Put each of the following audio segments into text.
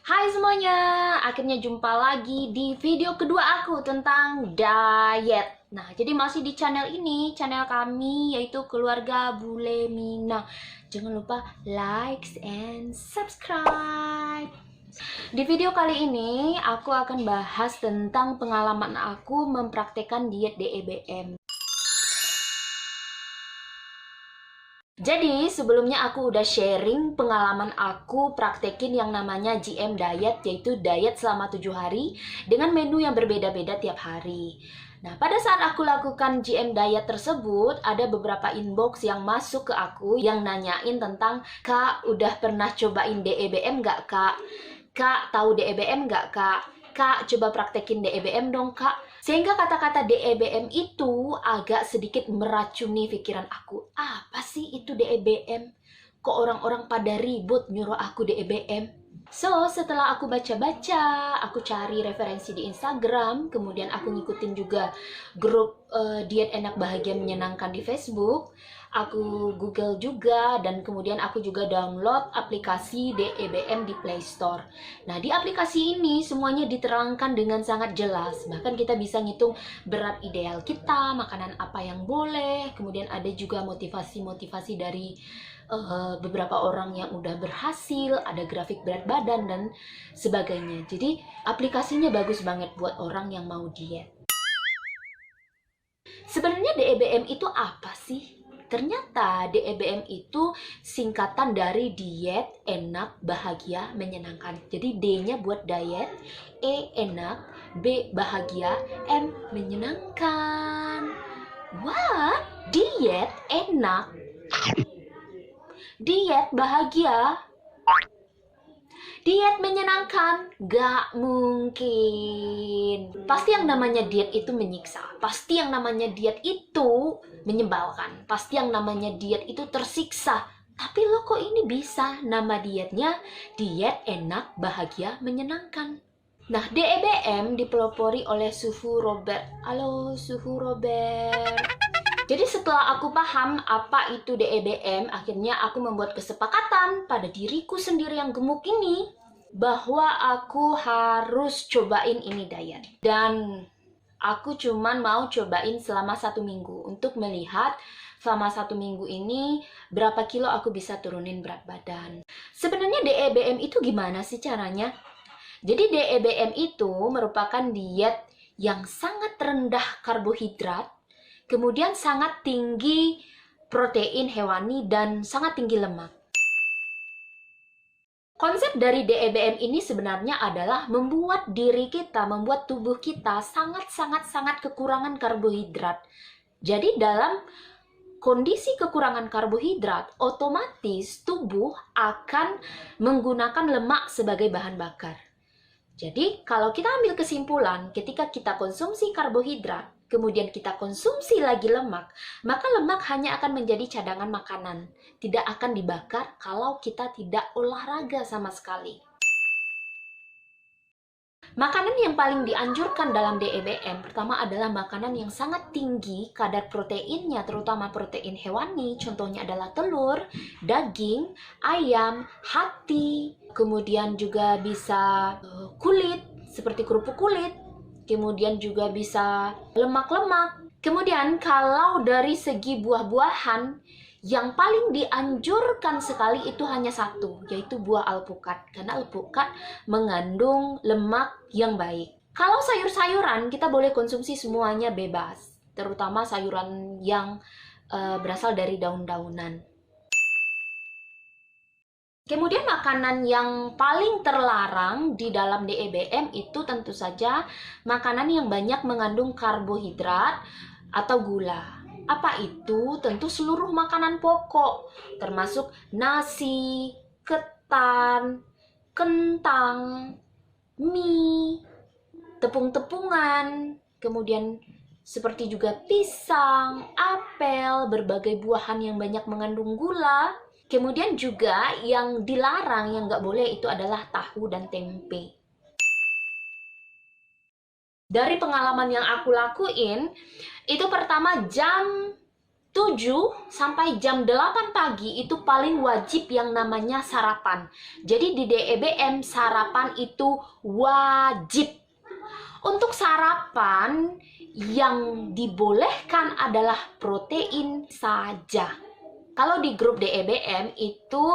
Hai semuanya, akhirnya jumpa lagi di video kedua aku tentang diet. Nah, jadi masih di channel ini, channel kami yaitu Keluarga Bulemina. Jangan lupa like and subscribe. Di video kali ini, aku akan bahas tentang pengalaman aku mempraktekkan diet DEBM. Jadi sebelumnya aku udah sharing pengalaman aku praktekin yang namanya GM Diet, yaitu diet selama 7 hari dengan menu yang berbeda-beda tiap hari. Nah, pada saat aku lakukan GM Diet tersebut, ada beberapa inbox yang masuk ke aku yang nanyain tentang, "Kak, udah pernah cobain DEBM nggak, Kak? Kak, tahu DEBM nggak, Kak? Kak, coba praktekin DEBM dong, Kak." Sehingga kata-kata DEBM itu agak sedikit meracuni pikiran aku. Apa sih itu DEBM? Kok orang-orang pada ribut nyuruh aku DEBM? So, setelah aku baca-baca, aku cari referensi di Instagram, kemudian aku ngikutin juga grup diet enak bahagia menyenangkan di Facebook. Aku Google juga, dan kemudian aku juga download aplikasi DEBM di Play Store. Nah, di aplikasi ini semuanya diterangkan dengan sangat jelas. Bahkan kita bisa ngitung berat ideal kita, makanan apa yang boleh, kemudian ada juga motivasi-motivasi dari beberapa orang yang udah berhasil, ada grafik berat badan dan sebagainya. Jadi aplikasinya bagus banget buat orang yang mau diet. Sebenarnya DEBM itu apa sih? Ternyata DEBM itu singkatan dari diet enak bahagia menyenangkan. Jadi D-nya buat diet, E enak, B bahagia, M menyenangkan. What? Diet enak, diet bahagia, diet menyenangkan? Gak mungkin. Pasti yang namanya diet itu menyiksa. Pasti yang namanya diet itu menyebalkan. Pasti yang namanya diet itu tersiksa. Tapi lo kok ini bisa nama dietnya diet enak, bahagia, menyenangkan? Nah, DEBM dipelopori oleh Suhu Robert. Halo Suhu Robert. Jadi setelah aku paham apa itu DEBM, akhirnya aku membuat kesepakatan pada diriku sendiri yang gemuk ini bahwa aku harus cobain ini diet. Dan aku cuman mau cobain selama 1 minggu untuk melihat selama 1 minggu ini berapa kilo aku bisa turunin berat badan. Sebenarnya DEBM itu gimana sih caranya? Jadi DEBM itu merupakan diet yang sangat rendah karbohidrat, kemudian sangat tinggi protein hewani dan sangat tinggi lemak. Konsep dari DEBM ini sebenarnya adalah membuat diri kita, membuat tubuh kita sangat kekurangan karbohidrat. Jadi dalam kondisi kekurangan karbohidrat, otomatis tubuh akan menggunakan lemak sebagai bahan bakar. Jadi kalau kita ambil kesimpulan, ketika kita konsumsi karbohidrat, kemudian kita konsumsi lagi lemak, maka lemak hanya akan menjadi cadangan makanan. Tidak akan dibakar kalau kita tidak olahraga sama sekali. Makanan yang paling dianjurkan dalam DEBM pertama adalah makanan yang sangat tinggi kadar proteinnya, terutama protein hewani. Contohnya adalah telur, daging, ayam, hati, kemudian juga bisa kulit seperti kerupuk kulit, kemudian juga bisa lemak-lemak. Kemudian kalau dari segi buah-buahan, yang paling dianjurkan sekali itu hanya satu, yaitu buah alpukat. Karena alpukat mengandung lemak yang baik. Kalau sayur-sayuran, kita boleh konsumsi semuanya bebas, terutama sayuran yang berasal dari daun-daunan. Kemudian makanan yang paling terlarang di dalam DEBM itu tentu saja makanan yang banyak mengandung karbohidrat atau gula. Apa itu? Tentu seluruh makanan pokok, termasuk nasi, ketan, kentang, mie, tepung-tepungan, kemudian seperti juga pisang, apel, berbagai buahan yang banyak mengandung gula. Kemudian juga yang dilarang, yang nggak boleh itu adalah tahu dan tempe. Dari pengalaman yang aku lakuin, itu pertama jam 7 sampai jam 8 pagi itu paling wajib yang namanya sarapan. Jadi di DEBM sarapan itu wajib. Untuk sarapan yang dibolehkan adalah protein saja. Kalau di grup DEBM itu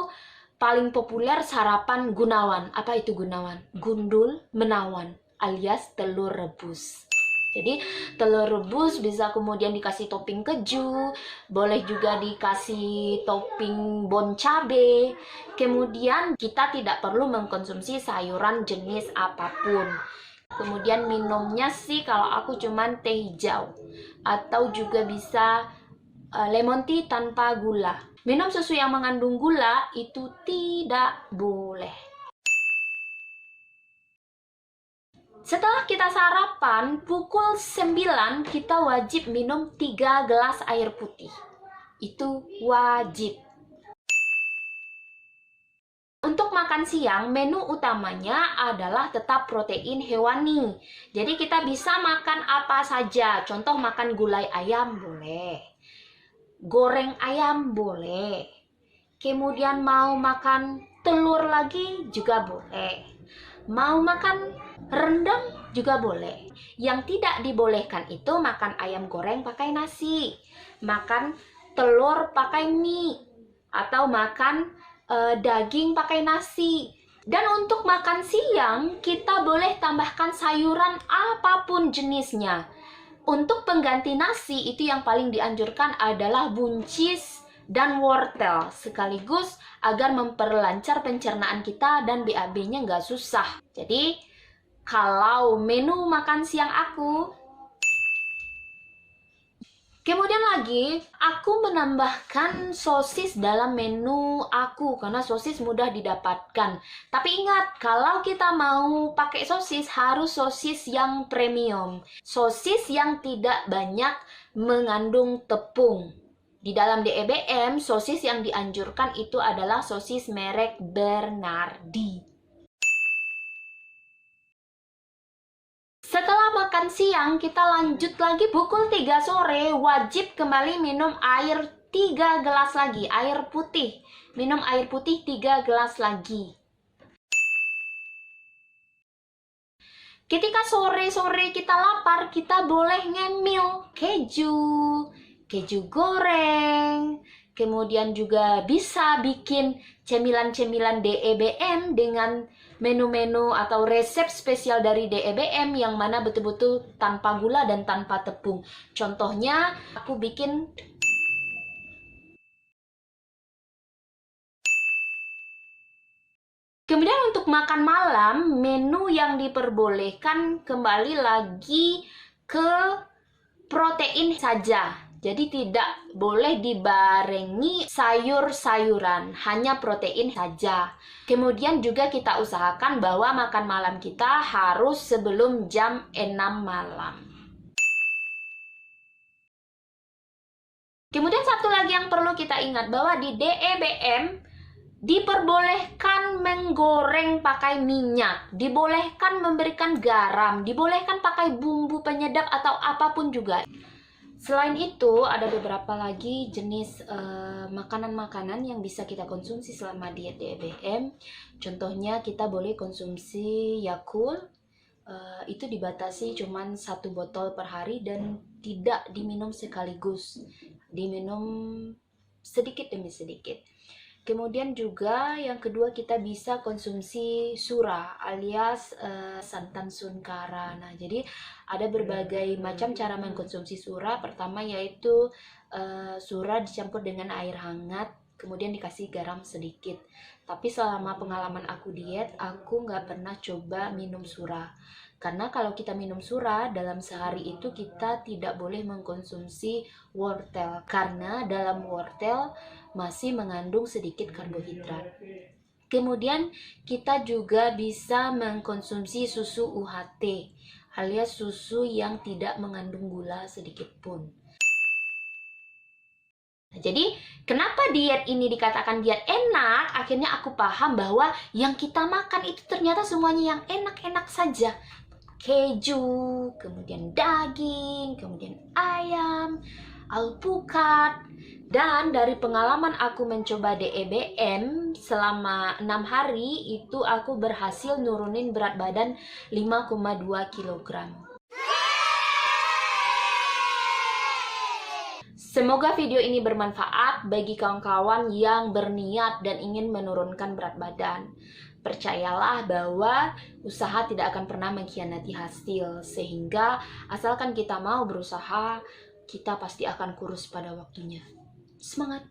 paling populer sarapan Gunawan. Apa itu Gunawan? Gundul menawan alias telur rebus. Jadi telur rebus bisa kemudian dikasih topping keju, boleh juga dikasih topping bon cabe. Kemudian kita tidak perlu mengkonsumsi sayuran jenis apapun. Kemudian minumnya sih kalau aku cuman teh hijau atau juga bisa lemon tea tanpa gula. Minum susu yang mengandung gula itu tidak boleh. Setelah kita sarapan, pukul 9 kita wajib minum 3 gelas air putih. Itu wajib. Untuk makan siang, menu utamanya adalah tetap protein hewani. Jadi kita bisa makan apa saja. Contoh makan gulai ayam boleh. Goreng ayam boleh. Kemudian mau makan telur lagi juga boleh. Mau makan rendang juga boleh. Yang tidak dibolehkan itu makan ayam goreng pakai nasi. Makan telur pakai mie. Atau makan daging pakai nasi. Dan untuk makan siang kita boleh tambahkan sayuran apapun jenisnya. Untuk pengganti nasi itu yang paling dianjurkan adalah buncis dan wortel, sekaligus agar memperlancar pencernaan kita dan BAB-nya nggak susah. Jadi kalau menu makan siang aku, kemudian lagi, aku menambahkan sosis dalam menu aku karena sosis mudah didapatkan. Tapi ingat, kalau kita mau pakai sosis, harus sosis yang premium. Sosis yang tidak banyak mengandung tepung. Di dalam DEBM, sosis yang dianjurkan itu adalah sosis merek Bernardi. Setelah makan siang, kita lanjut lagi pukul 3 sore, wajib kembali minum air 3 gelas lagi, air putih. Minum air putih 3 gelas lagi. Ketika sore-sore kita lapar, kita boleh ngemil keju goreng. Kemudian juga bisa bikin cemilan-cemilan DEBM dengan menu-menu atau resep spesial dari DEBM yang mana betul-betul tanpa gula dan tanpa tepung. Contohnya, aku bikin kemudian untuk makan malam, menu yang diperbolehkan kembali lagi ke protein saja. Jadi tidak boleh dibarengi sayur-sayuran, hanya protein saja. Kemudian juga kita usahakan bahwa makan malam kita harus sebelum jam 6 malam. Kemudian satu lagi yang perlu kita ingat bahwa di DEBM diperbolehkan menggoreng pakai minyak, dibolehkan memberikan garam, dibolehkan pakai bumbu penyedap atau apapun juga. Selain itu, ada beberapa lagi jenis makanan-makanan yang bisa kita konsumsi selama diet DEBM. Contohnya kita boleh konsumsi Yakult, itu dibatasi cuman 1 botol per hari dan tidak diminum sekaligus, diminum sedikit demi sedikit. Kemudian juga yang kedua kita bisa konsumsi sura alias santan sunkara. Nah, jadi ada berbagai macam cara mengkonsumsi sura. Pertama yaitu sura dicampur dengan air hangat, kemudian dikasih garam sedikit. Tapi selama pengalaman aku diet, aku nggak pernah coba minum sura. Karena kalau kita minum sura, dalam sehari itu kita tidak boleh mengkonsumsi wortel. Karena dalam wortel masih mengandung sedikit karbohidrat. Kemudian kita juga bisa mengkonsumsi susu UHT, alias susu yang tidak mengandung gula sedikit pun. Nah, jadi kenapa diet ini dikatakan diet enak? Akhirnya aku paham bahwa yang kita makan itu ternyata semuanya yang enak-enak saja. Keju, kemudian daging, kemudian ayam, alpukat. Dan dari pengalaman aku mencoba DEBM selama 6 hari, itu aku berhasil nurunin berat badan 5,2 kg. Semoga video ini bermanfaat bagi kawan-kawan yang berniat dan ingin menurunkan berat badan. Percayalah bahwa usaha tidak akan pernah mengkhianati hasil, sehingga asalkan kita mau berusaha, kita pasti akan kurus pada waktunya. Semangat!